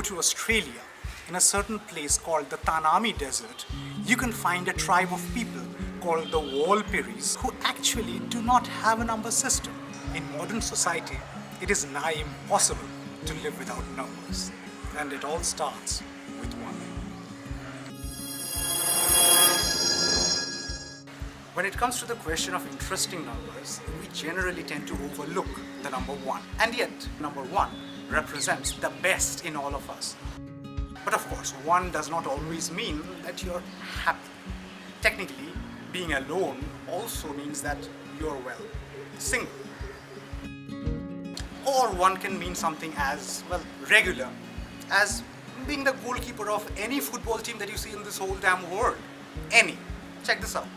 to Australia, in a certain place called the Tanami Desert, you can find a tribe of people called the Walpiris who actually do not have a number system. In modern society, it is nigh impossible to live without numbers. And it all starts with one. When it comes to the question of interesting numbers, we generally tend to overlook the number 1. And yet, number 1 represents the best in all of us. But of course, 1 does not always mean that you're happy. Technically, being alone also means that you're, well, single. Or 1 can mean something as, well, regular as being the goalkeeper of any football team that you see in this whole damn world. Any. Check this out.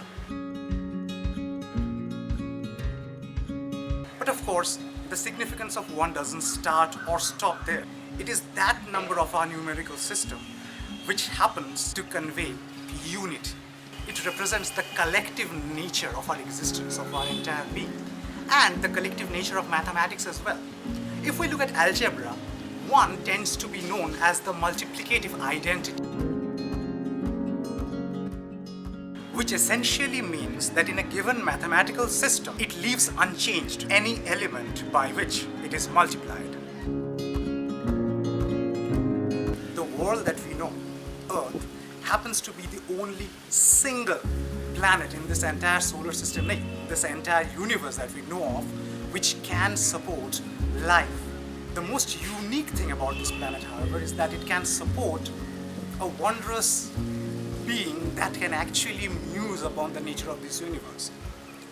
But of course, the significance of 1 doesn't start or stop there. It is that number of our numerical system which happens to convey unity. It represents the collective nature of our existence, of our entire being, and the collective nature of mathematics as well. If we look at algebra, 1 tends to be known as the multiplicative identity, which essentially means that in a given mathematical system, it leaves unchanged any element by which it is multiplied. The world that we know, Earth, happens to be the only single planet in this entire solar system, this entire universe that we know of, which can support life. The most unique thing about this planet, however, is that it can support a wondrous being that can actually muse upon the nature of this universe.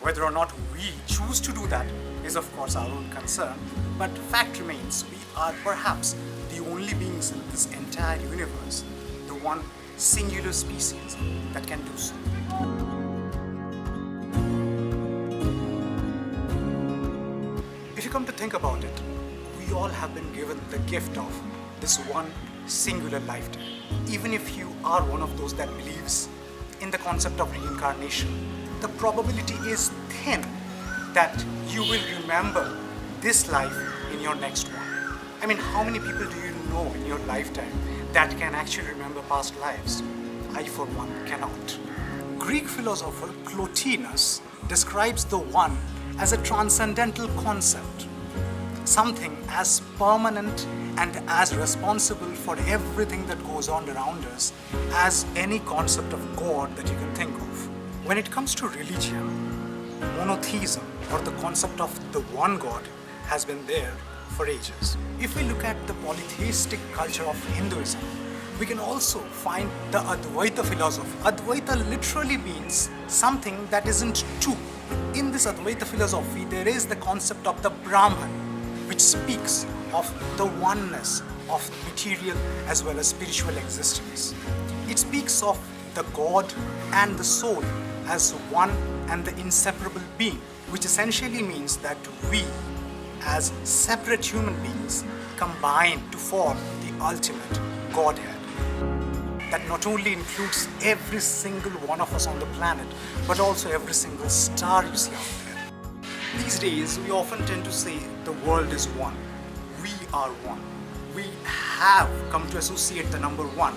Whether or not we choose to do that is of course our own concern, but fact remains we are perhaps the only beings in this entire universe, the one singular species that can do so. If you come to think about it, we all have been given the gift of this one singular lifetime. Even if you are one of those that believes in the concept of reincarnation, the probability is thin that you will remember this life in your next one. I mean, how many people do you know in your lifetime that can actually remember past lives? I, for one, cannot. Greek philosopher Plotinus describes the one as a transcendental concept, something as permanent and as responsible for everything that goes on around us as any concept of God that you can think of. When it comes to religion, monotheism, or the concept of the one God, has been there for ages. If we look at the polytheistic culture of Hinduism, we can also find the Advaita philosophy. Advaita literally means something that isn't two. In this Advaita philosophy, there is the concept of the Brahman, which speaks of the oneness of material as well as spiritual existence. It speaks of the God and the soul as one and the inseparable being, which essentially means that we, as separate human beings, combine to form the ultimate Godhead. That not only includes every single one of us on the planet, but also every single star you see out there. These days, we often tend to say the world is one. We are one. We have come to associate the number 1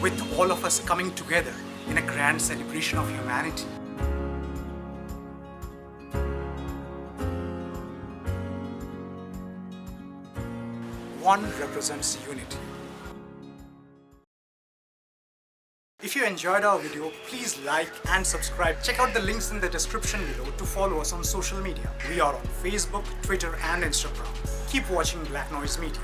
with all of us coming together in a grand celebration of humanity. One represents unity. If you enjoyed our video, please like and subscribe. Check out the links in the description below to follow us on social media. We are on Facebook, Twitter and Instagram. Keep watching Black Noise Media.